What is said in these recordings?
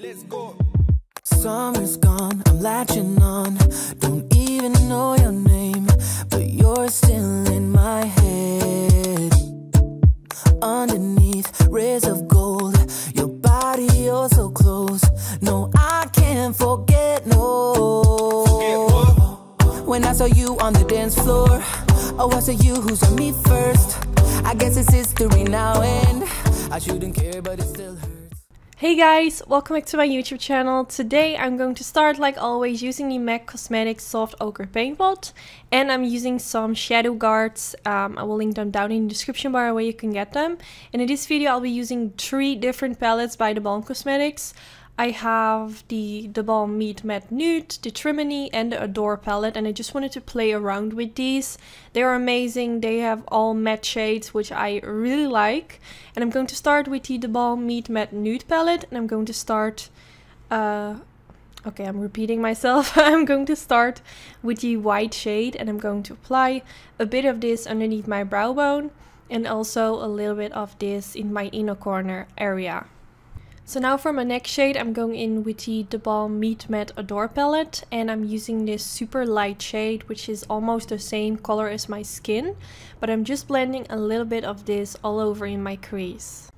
Let's go. Summer's gone, I'm latching on. Don't even know your name, but you're still in my head. Underneath rays of gold, your body, you're so close. No, I can't forget, no. When I saw you on the dance floor, oh, I saw you who saw me first. I guess it's history now, and I shouldn't care, but it still hurts. Hey guys, welcome back to my YouTube channel. Today I'm going to start like always using the MAC Cosmetics Soft Ochre Paint Pot, and I'm using some shadow guards. I will link them down in the description bar where you can get them. And in this video I'll be using 3 different palettes by TheBalm Cosmetics. I have the TheBalm Matte Nude, the Trimony and the Ador palette, and I just wanted to play around with these. They are amazing, they have all matte shades which I really like. And I'm going to start with the TheBalm Matte Nude palette, and I'm going to start, okay, I'm repeating myself. I'm going to start with the white shade, and I'm going to apply a bit of this underneath my brow bone and also a little bit of this in my inner corner area. So now for my next shade, I'm going in with the TheBalm Matte Ador palette, and I'm using this super light shade, which is almost the same color as my skin, but I'm just blending a little bit of this all over in my crease.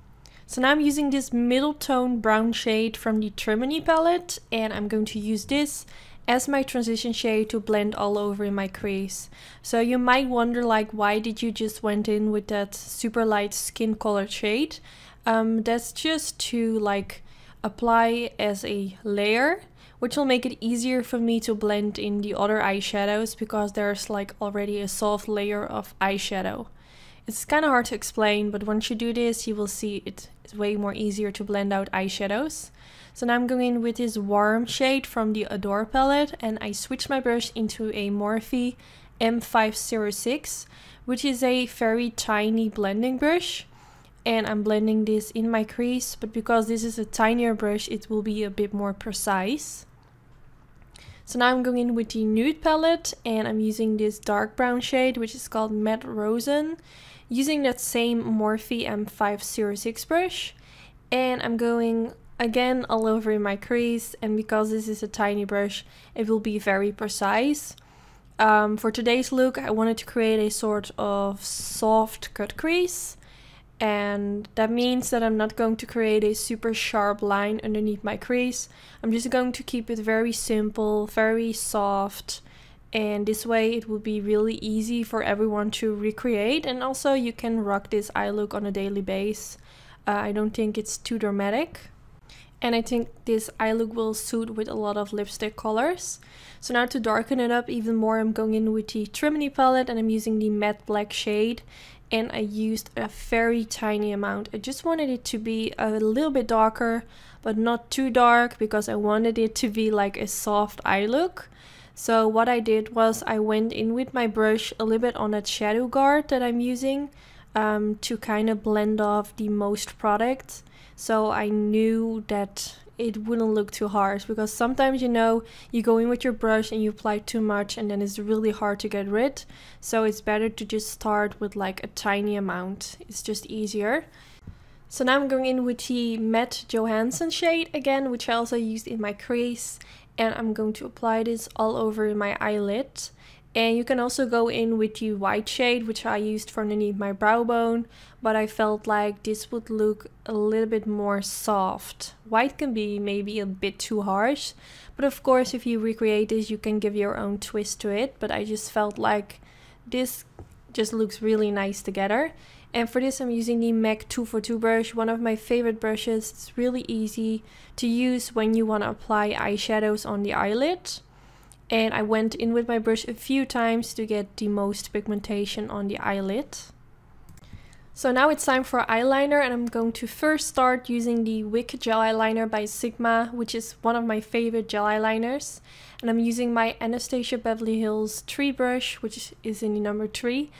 So now I'm using this middle tone brown shade from the Trimony palette, and I'm going to use this as my transition shade to blend all over in my crease. So you might wonder, like, why did you just went in with that super light skin colored shade? That's just to like apply as a layer, which will make it easier for me to blend in the other eyeshadows, because there's like already a soft layer of eyeshadow. It's kind of hard to explain, but once you do this you will see it's way more easier to blend out eyeshadows. So now I'm going in with this warm shade from the Ador palette, and I switch my brush into a Morphe M506, which is a very tiny blending brush. And I'm blending this in my crease, but because this is a tinier brush it will be a bit more precise. So now I'm going in with the Nude palette, and I'm using this dark brown shade which is called Matte Rosen, using that same Morphe M506 brush, and I'm going again all over in my crease, and because this is a tiny brush it will be very precise. For today's look I wanted to create a sort of soft cut crease. And that means that I'm not going to create a super sharp line underneath my crease. I'm just going to keep it very simple, very soft. And this way it will be really easy for everyone to recreate. And also you can rock this eye look on a daily basis. I don't think it's too dramatic. And I think this eye look will suit with a lot of lipstick colors. So now to darken it up even more, I'm going in with the Trimony palette, and I'm using the matte black shade. And I used a very tiny amount. I just wanted it to be a little bit darker, but not too dark, because I wanted it to be like a soft eye look. So what I did was I went in with my brush a little bit on that shadow guard that I'm using to kind of blend off the most product. So I knew that it wouldn't look too harsh, because sometimes, you know, you go in with your brush and you apply too much and then it's really hard to get rid. So it's better to just start with like a tiny amount. It's just easier. So now I'm going in with the Matte Johansson shade again, which I also used in my crease, and I'm going to apply this all over in my eyelid. And you can also go in with the white shade, which I used for underneath my brow bone, but I felt like this would look a little bit more soft. White can be maybe a bit too harsh, but of course if you recreate this you can give your own twist to it, but I just felt like this just looks really nice together. And for this I'm using the MAC 242 brush, one of my favorite brushes. It's really easy to use when you want to apply eyeshadows on the eyelid. And I went in with my brush a few times to get the most pigmentation on the eyelid. So now it's time for eyeliner, and I'm going to first start using the Wick Gel Eyeliner by Sigma, which is one of my favorite gel eyeliners. And I'm using my Anastasia Beverly Hills 3 brush, which is in the number 3.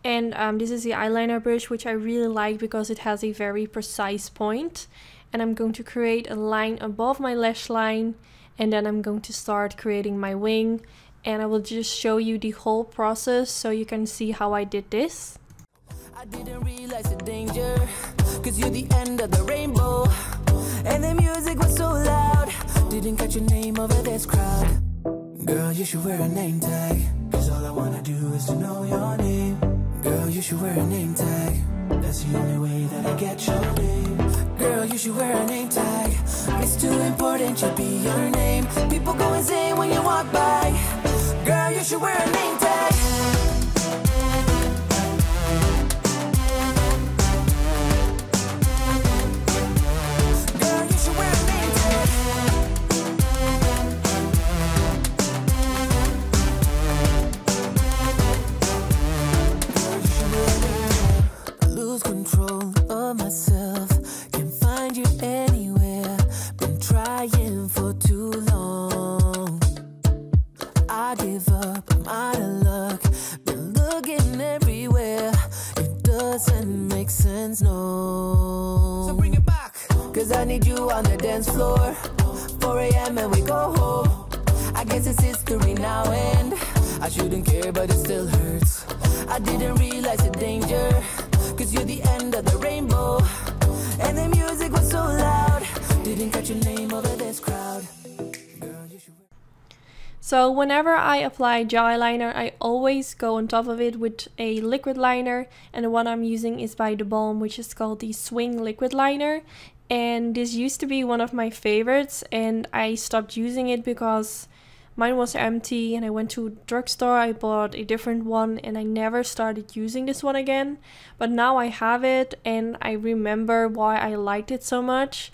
And this is the eyeliner brush, which I really like because it has a very precise point. And I'm going to create a line above my lash line. And then I'm going to start creating my wing, and I will just show you the whole process so you can see how I did this. I didn't realize the danger, 'cause you're the end of the rainbow, and the music was so loud. Didn't catch your name over this crowd. Girl, you should wear a name tag, 'cause all I wanna do is to know your name. Girl, you should wear a name tag. That's the only way that I get your name. Girl, you should wear a name tag. It's too important to be your name. People go insane when you walk by. Girl, you should wear a name tag. Girl, you should wear a name tag. Girl, you should wear a name tag. Lose control of myself. Can't find you anywhere. Been trying for too long. I give up, I'm out of luck. Been looking everywhere. It doesn't make sense, no. So bring it back, 'cause I need you on the dance floor. 4 a.m. and we go home. I guess it's history now, and I shouldn't care, but it still hurts. I didn't realize the danger, 'cause you're the end of the rainbow. And the music was so loud. Didn't catch your name over this crowd. Girl, you should... So whenever I apply gel eyeliner, I always go on top of it with a liquid liner, and the one I'm using is by TheBalm, which is called the Schwing Liquid Liner. And this used to be one of my favorites, and I stopped using it because mine was empty, and I went to a drugstore, I bought a different one, and I never started using this one again. But now I have it, and I remember why I liked it so much.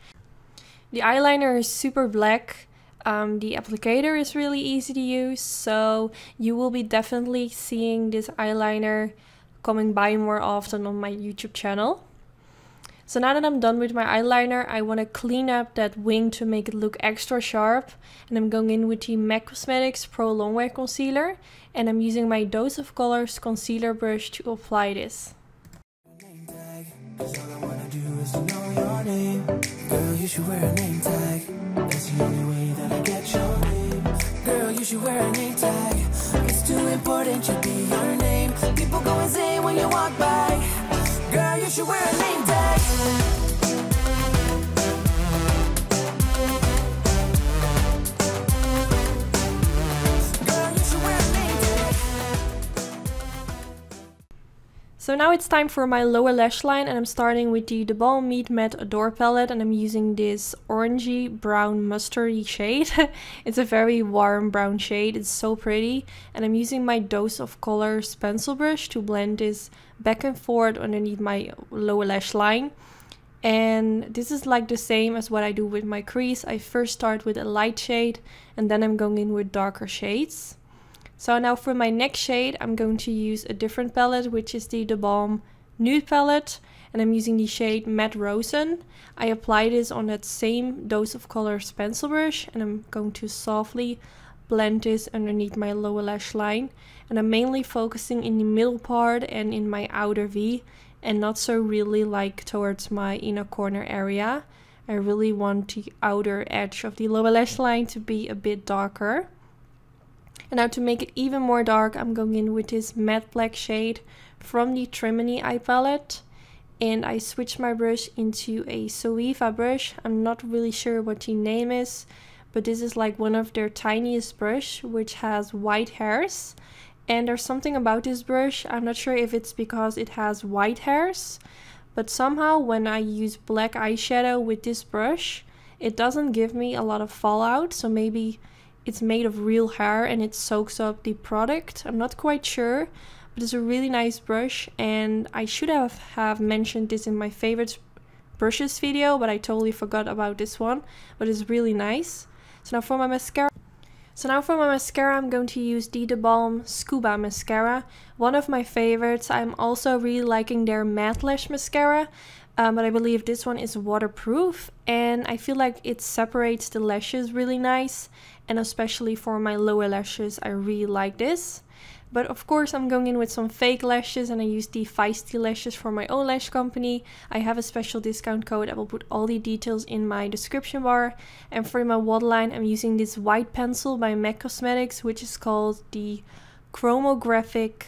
The eyeliner is super black. The applicator is really easy to use, so you will be definitely seeing this eyeliner coming by more often on my YouTube channel. So now that I'm done with my eyeliner, I want to clean up that wing to make it look extra sharp. And I'm going in with the MAC Cosmetics Pro Longwear Concealer. And I'm using my Dose of Colors concealer brush to apply this. Girl, you should wear a name tag. That's the only way that I get your name. Girl, you should wear a name tag. It's too important to be your name. People go insane when you walk by. Girl, you should wear a name tag. Girl, you should wear a name tag. So now it's time for my lower lash line, and I'm starting with the TheBalm Meet Matte Ador palette, and I'm using this orangey brown mustardy shade. It's a very warm brown shade, it's so pretty. And I'm using my Dose of Colors pencil brush to blend this back and forth underneath my lower lash line. And this is like the same as what I do with my crease. I first start with a light shade, and then I'm going in with darker shades. So now for my next shade, I'm going to use a different palette, which is the TheBalm Nude palette, and I'm using the shade Matte Rosen. I apply this on that same Dose of Colors pencil brush, and I'm going to softly blend this underneath my lower lash line. And I'm mainly focusing in the middle part and in my outer V, and not so really like towards my inner corner area. I really want the outer edge of the lower lash line to be a bit darker. And now to make it even more dark, I'm going in with this matte black shade from the Trimony eye palette. And I switched my brush into a Scuba brush. I'm not really sure what the name is, but this is like one of their tiniest brush, which has white hairs. And there's something about this brush, I'm not sure if it's because it has white hairs, but somehow when I use black eyeshadow with this brush, it doesn't give me a lot of fallout. So maybe it's made of real hair and it soaks up the product. I'm not quite sure, but it's a really nice brush, and I should have mentioned this in my favorite brushes video, but I totally forgot about this one, but it's really nice. So now for my mascara. I'm going to use the TheBalm Scuba mascara, one of my favorites. I'm also really liking their matte lash mascara, but I believe this one is waterproof, and I feel like it separates the lashes really nice, and especially for my lower lashes I really like this. But of course I'm going in with some fake lashes, and I use the Feisty lashes from my own lash company. I have a special discount code. I will put all the details in my description bar. And for my waterline, I'm using this white pencil by MAC Cosmetics, which is called the Chromographic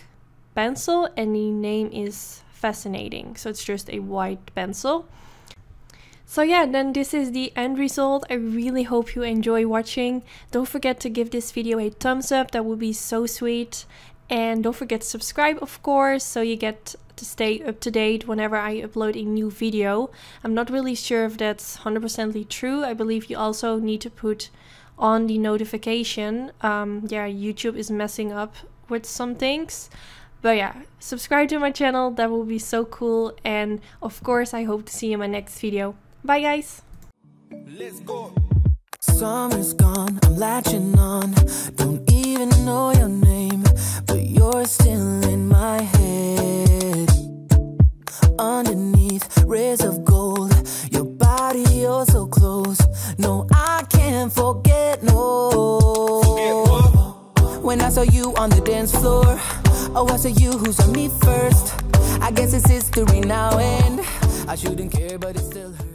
pencil, and the name is Fascinating. So it's just a white pencil. So yeah, then this is the end result. I really hope you enjoy watching. Don't forget to give this video a thumbs up, that would be so sweet. And don't forget to subscribe, of course, so you get to stay up to date whenever I upload a new video. I'm not really sure if that's 100% true. I believe you also need to put on the notification. Yeah, YouTube is messing up with some things. But yeah, subscribe to my channel, that will be so cool. And of course, I hope to see you in my next video. Bye guys! Let's go. Summer's gone, I'm latching on. Don't even know your name, but you're still in my head. Underneath rays of gold, your body, you're so close. No, I can't forget, no. When I saw you on the dance floor, oh, I saw you who saw me first. I guess it's history now, and I shouldn't care, but it still hurts.